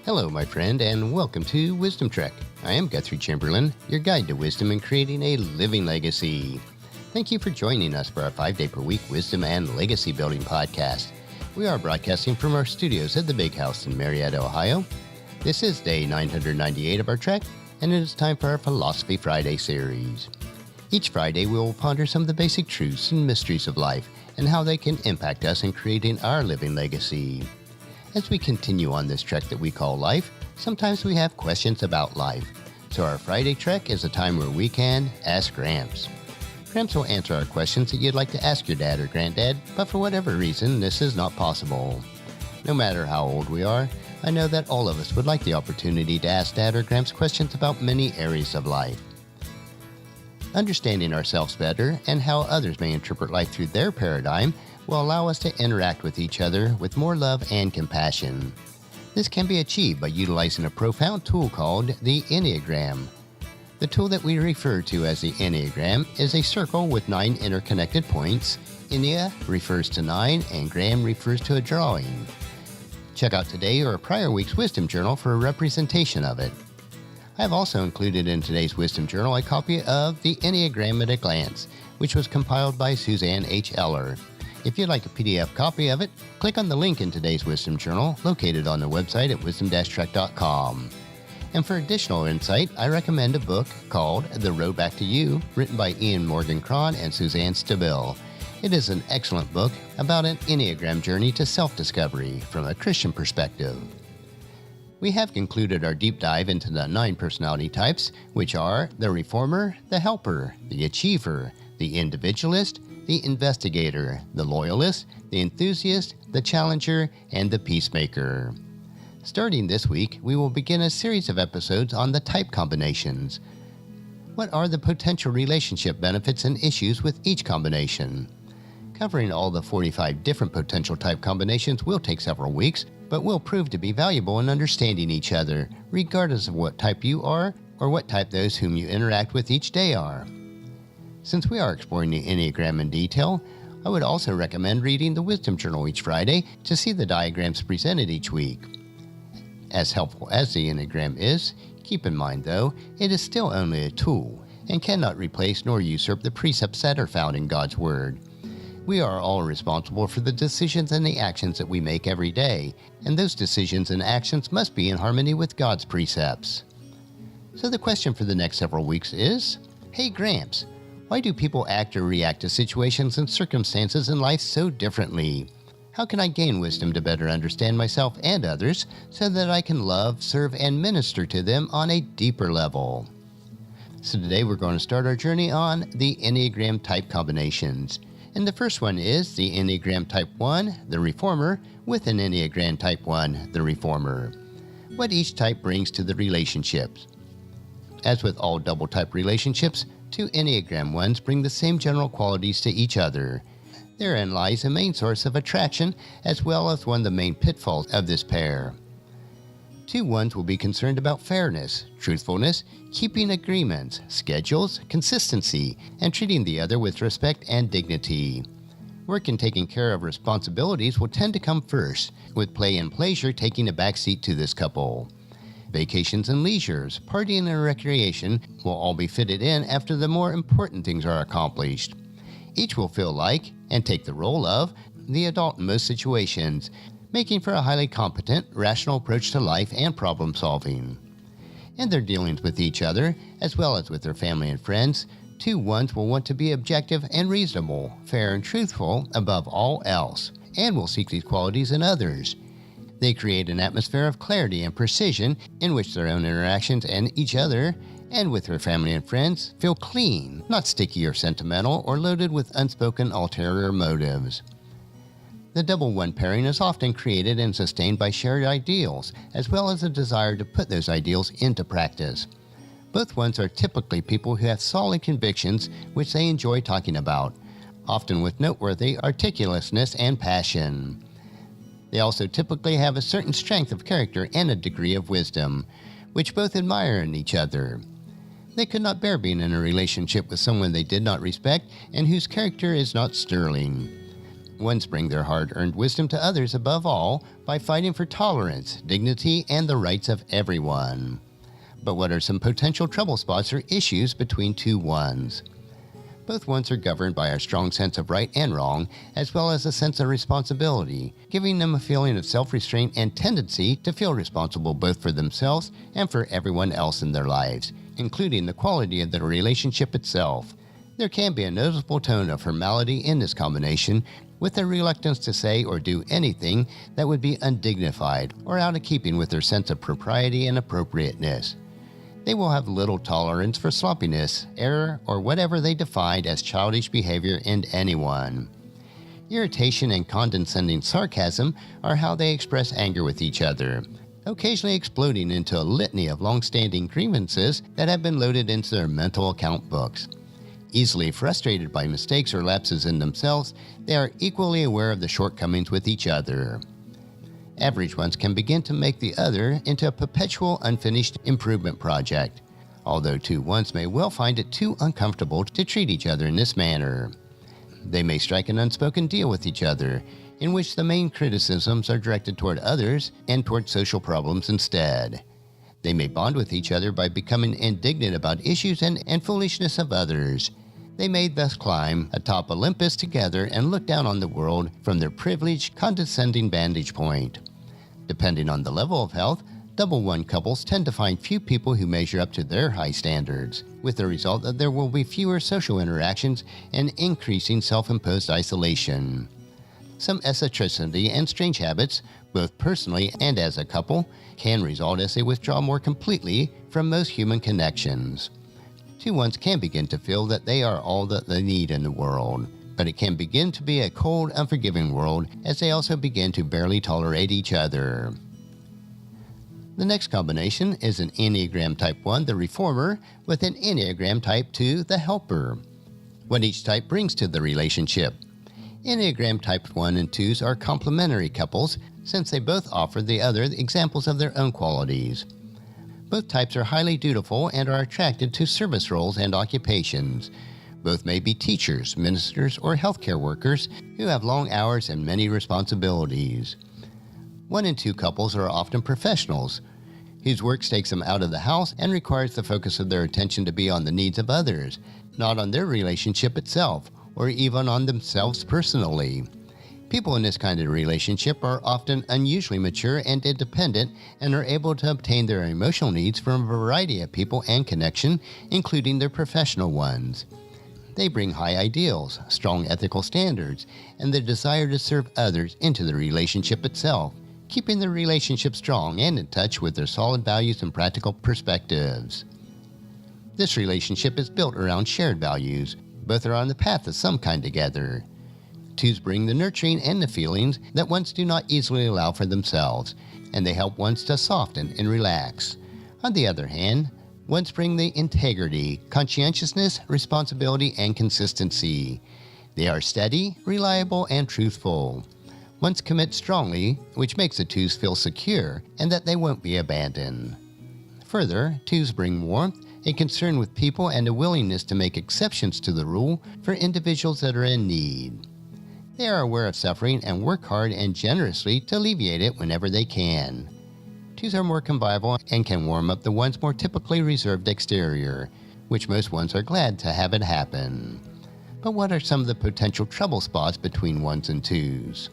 Hello, my friend, and welcome to Wisdom Trek. I am Guthrie Chamberlain, your guide to wisdom and creating a living legacy. Thank you for joining us for our 5-day-per-week wisdom and legacy building podcast. We are broadcasting from our studios at the Big House in Marietta, Ohio. This is day 998 of our trek, and it is time for our Philosophy Friday series. Each Friday, we will ponder some of the basic truths and mysteries of life and how they can impact us in creating our living legacy. As we continue on this trek that we call life, sometimes we have questions about life. So our Friday trek is a time where we can Ask Gramps. Gramps will answer our questions that you'd like to ask your dad or granddad, but for whatever reason, this is not possible. No matter how old we are, I know that all of us would like the opportunity to ask Dad or Gramps questions about many areas of life. Understanding ourselves better and how others may interpret life through their paradigm will allow us to interact with each other with more love and compassion. This can be achieved by utilizing a profound tool called the Enneagram. The tool that we refer to as the Enneagram is a circle with 9 interconnected points. Ennea refers to 9 and gram refers to a drawing. Check out today or a prior week's Wisdom Journal for a representation of it. I have also included in today's Wisdom Journal a copy of the Enneagram at a Glance, which was compiled by Suzanne H. Eller. If you'd like a PDF copy of it, click on the link in today's Wisdom Journal located on the website at wisdom-trek.com. And for additional insight, I recommend a book called The Road Back to You, written by Ian Morgan Cron and Suzanne Stabile. It is an excellent book about an Enneagram journey to self-discovery from a Christian perspective. We have concluded our deep dive into the 9 personality types, which are the reformer, the helper, the achiever, the individualist, the investigator, the loyalist, the enthusiast, the challenger, and the peacemaker. Starting this week, we will begin a series of episodes on the type combinations. What are the potential relationship benefits and issues with each combination? Covering all the 45 different potential type combinations will take several weeks, but will prove to be valuable in understanding each other, regardless of what type you are or what type those whom you interact with each day are. Since we are exploring the Enneagram in detail, I would also recommend reading the Wisdom Journal each Friday to see the diagrams presented each week. As helpful as the Enneagram is, keep in mind though, it is still only a tool and cannot replace nor usurp the precepts that are found in God's Word. We are all responsible for the decisions and the actions that we make every day, and those decisions and actions must be in harmony with God's precepts. So the question for the next several weeks is, hey Gramps, why do people act or react to situations and circumstances in life so differently? How can I gain wisdom to better understand myself and others so that I can love, serve, and minister to them on a deeper level? So today we're going to start our journey on the Enneagram type combinations. And the first one is the Enneagram Type 1, the Reformer, with an Enneagram Type 1, the Reformer. What each type brings to the relationships. As with all double-type relationships, 2 Enneagram 1s bring the same general qualities to each other. Therein lies a main source of attraction, as well as one of the main pitfalls of this pair. 2 1s will be concerned about fairness, truthfulness, keeping agreements, schedules, consistency, and treating the other with respect and dignity. Work and taking care of responsibilities will tend to come first, with play and pleasure taking a backseat to this couple. Vacations and leisures, partying and recreation will all be fitted in after the more important things are accomplished. Each will feel like, and take the role of, the adult in most situations, making for a highly competent, rational approach to life and problem solving. In their dealings with each other, as well as with their family and friends, 2 1s will want to be objective and reasonable, fair and truthful above all else, and will seek these qualities in others. They create an atmosphere of clarity and precision in which their own interactions and each other, and with their family and friends, feel clean, not sticky or sentimental or loaded with unspoken ulterior motives. The double 1 pairing is often created and sustained by shared ideals, as well as a desire to put those ideals into practice. Both 1s are typically people who have solid convictions which they enjoy talking about, often with noteworthy articulateness and passion. They also typically have a certain strength of character and a degree of wisdom, which both admire in each other. They could not bear being in a relationship with someone they did not respect and whose character is not sterling. Ones bring their hard-earned wisdom to others above all by fighting for tolerance, dignity, and the rights of everyone. But what are some potential trouble spots or issues between two ones? Both ones are governed by a strong sense of right and wrong, as well as a sense of responsibility, giving them a feeling of self-restraint and tendency to feel responsible both for themselves and for everyone else in their lives, including the quality of the relationship itself. There can be a noticeable tone of formality in this combination, with a reluctance to say or do anything that would be undignified or out of keeping with their sense of propriety and appropriateness. They will have little tolerance for sloppiness, error, or whatever they define as childish behavior in anyone. Irritation and condescending sarcasm are how they express anger with each other, occasionally exploding into a litany of long-standing grievances that have been loaded into their mental account books. Easily frustrated by mistakes or lapses in themselves, they are equally aware of the shortcomings with each other. Average ones can begin to make the other into a perpetual unfinished improvement project, although two ones may well find it too uncomfortable to treat each other in this manner. They may strike an unspoken deal with each other, in which the main criticisms are directed toward others and toward social problems instead. They may bond with each other by becoming indignant about issues and foolishness of others. They may thus climb atop Olympus together and look down on the world from their privileged, condescending vantage point. Depending on the level of health, double one couples tend to find few people who measure up to their high standards, with the result that there will be fewer social interactions and increasing self-imposed isolation. Some eccentricity and strange habits, both personally and as a couple, can result as they withdraw more completely from most human connections. Two ones can begin to feel that they are all that they need in the world, but it can begin to be a cold, unforgiving world as they also begin to barely tolerate each other. The next combination is an Enneagram Type 1, the reformer, with an Enneagram Type 2, the helper. What each type brings to the relationship. Enneagram Type 1 and 2s are complementary couples since they both offer the other examples of their own qualities. Both types are highly dutiful and are attracted to service roles and occupations. Both may be teachers, ministers, or healthcare workers who have long hours and many responsibilities. 1 and 2 couples are often professionals, whose work takes them out of the house and requires the focus of their attention to be on the needs of others, not on their relationship itself, or even on themselves personally. People in this kind of relationship are often unusually mature and independent and are able to obtain their emotional needs from a variety of people and connection, including their professional ones. They bring high ideals, strong ethical standards, and the desire to serve others into the relationship itself, keeping the relationship strong and in touch with their solid values and practical perspectives. This relationship is built around shared values. Both are on the path of some kind together. Twos bring the nurturing and the feelings that ones do not easily allow for themselves, and they help ones to soften and relax. On the other hand, ones bring the integrity, conscientiousness, responsibility, and consistency. They are steady, reliable, and truthful. Ones commit strongly, which makes the twos feel secure and that they won't be abandoned. Further, twos bring warmth, a concern with people, and a willingness to make exceptions to the rule for individuals that are in need. They are aware of suffering and work hard and generously to alleviate it whenever they can. Twos are more convivial and can warm up the one's more typically reserved exterior, which most ones are glad to have it happen. But what are some of the potential trouble spots between ones and twos?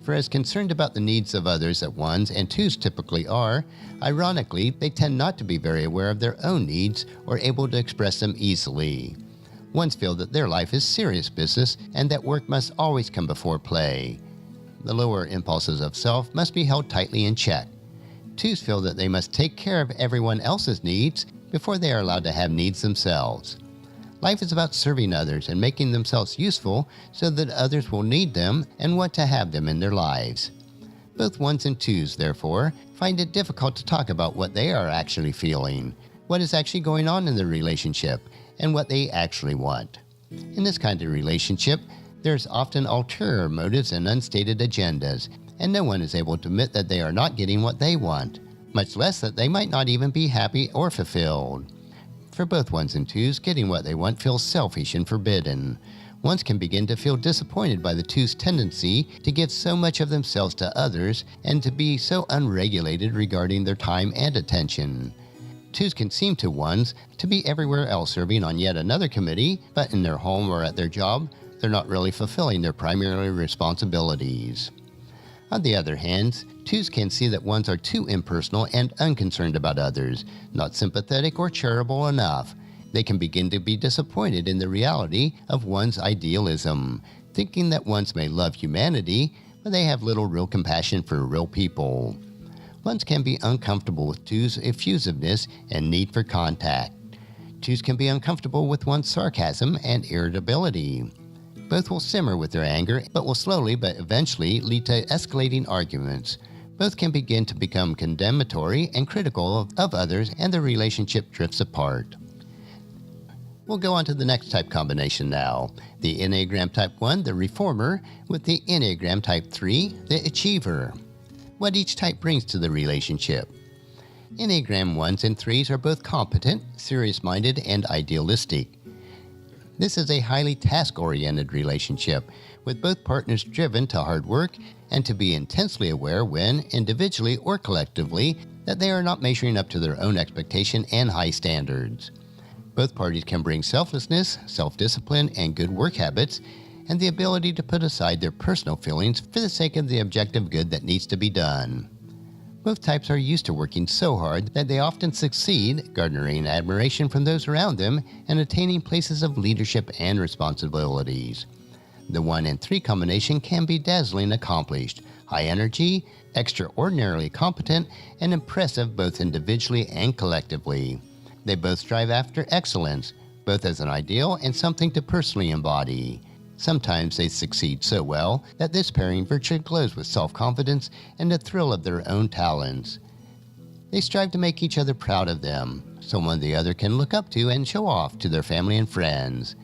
For as concerned about the needs of others that ones and twos typically are, ironically, they tend not to be very aware of their own needs or able to express them easily. Ones feel that their life is serious business and that work must always come before play. The lower impulses of self must be held tightly in check. Twos feel that they must take care of everyone else's needs before they are allowed to have needs themselves. Life is about serving others and making themselves useful so that others will need them and want to have them in their lives. Both ones and twos, therefore, find it difficult to talk about what they are actually feeling, what is actually going on in the relationship, and what they actually want. In this kind of relationship, there's often ulterior motives and unstated agendas, and no one is able to admit that they are not getting what they want, much less that they might not even be happy or fulfilled. For both ones and twos, getting what they want feels selfish and forbidden. Ones can begin to feel disappointed by the two's tendency to give so much of themselves to others and to be so unregulated regarding their time and attention. Twos can seem to ones to be everywhere else serving on yet another committee, but in their home or at their job, they're not really fulfilling their primary responsibilities. On the other hand, twos can see that ones are too impersonal and unconcerned about others, not sympathetic or charitable enough. They can begin to be disappointed in the reality of one's idealism, thinking that ones may love humanity, but they have little real compassion for real people. Ones can be uncomfortable with twos' effusiveness and need for contact. Twos can be uncomfortable with one's sarcasm and irritability. Both will simmer with their anger, but will slowly but eventually lead to escalating arguments. Both can begin to become condemnatory and critical of others, and the relationship drifts apart. We'll go on to the next type combination now. The Enneagram Type 1, the reformer, with the Enneagram Type 3, the achiever. What each type brings to the relationship. Enneagram 1s and 3s are both competent, serious-minded, and idealistic. This is a highly task-oriented relationship, with both partners driven to hard work and to be intensely aware when, individually or collectively, that they are not measuring up to their own expectation and high standards. Both parties can bring selflessness, self-discipline, and good work habits, and the ability to put aside their personal feelings for the sake of the objective good that needs to be done. Both types are used to working so hard that they often succeed, garnering admiration from those around them and attaining places of leadership and responsibilities. The 1 and 3 combination can be dazzling accomplished, high energy, extraordinarily competent, and impressive both individually and collectively. They both strive after excellence, both as an ideal and something to personally embody. Sometimes they succeed so well that this pairing virtually glows with self-confidence and the thrill of their own talents. They strive to make each other proud of them, someone the other can look up to and show off to their family and friends.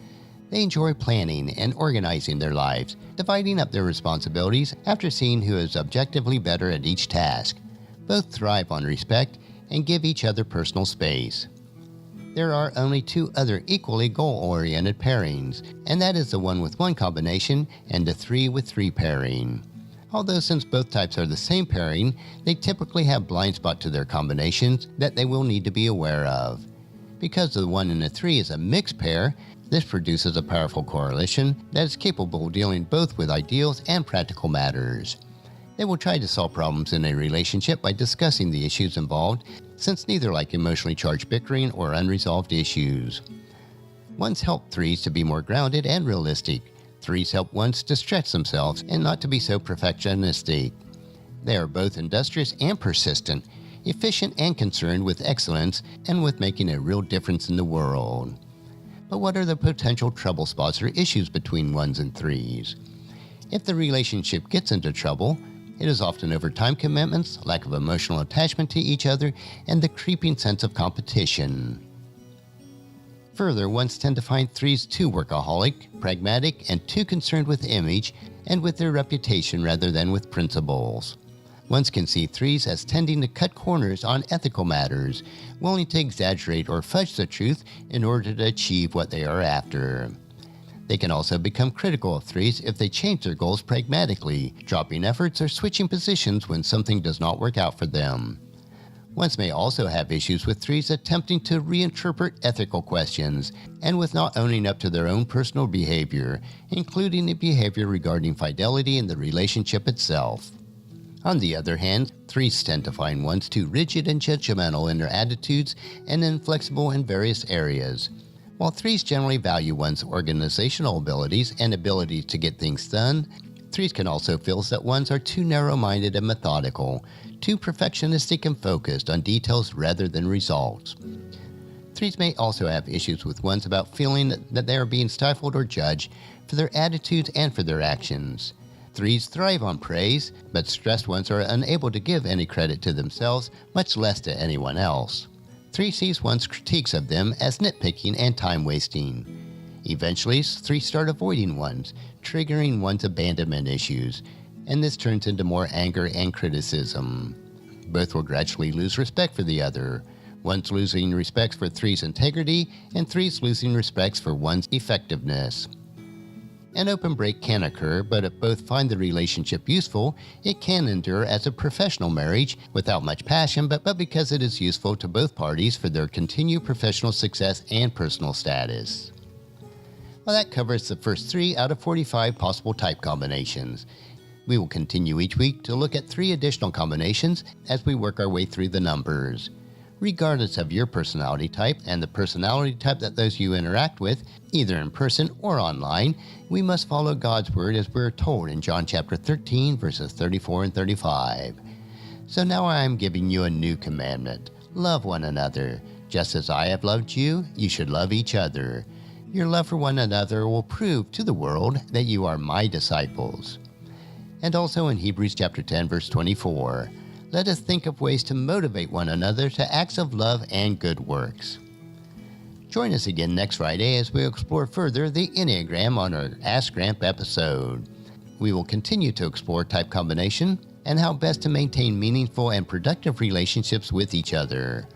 They enjoy planning and organizing their lives, dividing up their responsibilities after seeing who is objectively better at each task. Both thrive on respect and give each other personal space. There are only 2 other equally goal-oriented pairings, and that is the 1 with 1 combination and the 3 with 3 pairing. Although since both types are the same pairing, they typically have blind spot to their combinations that they will need to be aware of. Because the 1 and the 3 is a mixed pair, this produces a powerful correlation that is capable of dealing both with ideals and practical matters. They will try to solve problems in a relationship by discussing the issues involved, since neither like emotionally charged bickering or unresolved issues. 1s help 3s to be more grounded and realistic. 3s help 1s to stretch themselves and not to be so perfectionistic. They are both industrious and persistent, efficient and concerned with excellence and with making a real difference in the world. But what are the potential trouble spots or issues between 1s and 3s? If the relationship gets into trouble, it is often over time commitments, lack of emotional attachment to each other, and the creeping sense of competition. Further, 1s tend to find 3s too workaholic, pragmatic, and too concerned with image and with their reputation rather than with principles. 1s can see 3s as tending to cut corners on ethical matters, willing to exaggerate or fudge the truth in order to achieve what they are after. They can also become critical of 3s if they change their goals pragmatically, dropping efforts or switching positions when something does not work out for them. 1s may also have issues with 3s attempting to reinterpret ethical questions and with not owning up to their own personal behavior, including the behavior regarding fidelity in the relationship itself. On the other hand, 3s tend to find 1s too rigid and judgmental in their attitudes and inflexible in various areas. While 3s generally value 1's organizational abilities and abilities to get things done, 3s can also feel that 1s are too narrow-minded and methodical, too perfectionistic and focused on details rather than results. 3s may also have issues with 1s about feeling that they are being stifled or judged for their attitudes and for their actions. 3s thrive on praise, but stressed 1s are unable to give any credit to themselves, much less to anyone else. 3 sees 1's critiques of them as nitpicking and time-wasting. Eventually, 3 start avoiding 1s, triggering 1's abandonment issues, and this turns into more anger and criticism. Both will gradually lose respect for the other, 1's losing respect for 3's integrity, and 3's losing respect for 1's effectiveness. An open break can occur, but if both find the relationship useful, it can endure as a professional marriage without much passion, but because it is useful to both parties for their continued professional success and personal status. Well, that covers the first 3 out of 45 possible type combinations. We will continue each week to look at 3 additional combinations as we work our way through the numbers. Regardless of your personality type and the personality type that those you interact with, either in person or online, we must follow God's word as we're told in John chapter 13, verses 34 and 35. So now I am giving you a new commandment. Love one another. Just as I have loved you, you should love each other. Your love for one another will prove to the world that you are my disciples. And also in Hebrews chapter 10, verse 24, let us think of ways to motivate one another to acts of love and good works. Join us again next Friday as we explore further the Enneagram on our Ask Gramps episode. We will continue to explore type combination and how best to maintain meaningful and productive relationships with each other.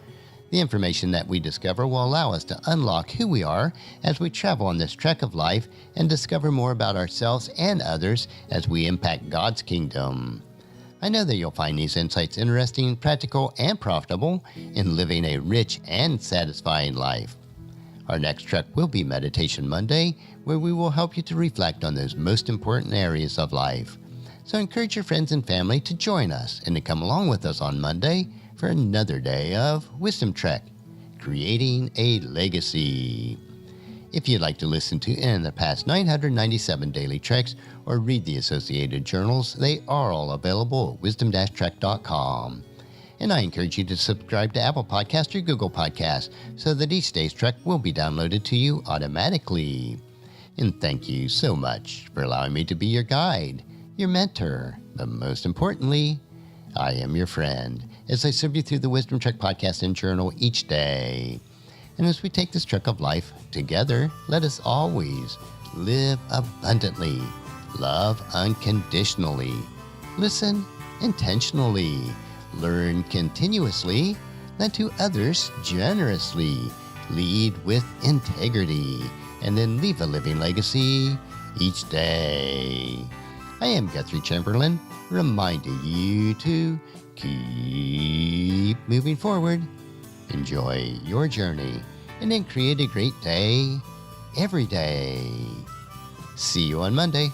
The information that we discover will allow us to unlock who we are as we travel on this trek of life and discover more about ourselves and others as we impact God's kingdom. I know that you'll find these insights interesting, practical, and profitable in living a rich and satisfying life. Our next trek will be Meditation Monday, where we will help you to reflect on those most important areas of life. So encourage your friends and family to join us and to come along with us on Monday for another day of Wisdom Trek, Creating a Legacy. If you'd like to listen to any of the past 997 daily treks or read the associated journals, they are all available at wisdom-trek.com. And I encourage you to subscribe to Apple Podcasts or Google Podcasts so that each day's trek will be downloaded to you automatically. And thank you so much for allowing me to be your guide, your mentor, but most importantly, I am your friend as I serve you through the Wisdom Trek podcast and journal each day. And as we take this trek of life together, let us always live abundantly, love unconditionally, listen intentionally, learn continuously, lend to others generously, lead with integrity, and then leave a living legacy each day. I am Guthrie Chamberlain, reminding you to keep moving forward, enjoy your journey, and then create a great day every day. See you on Monday.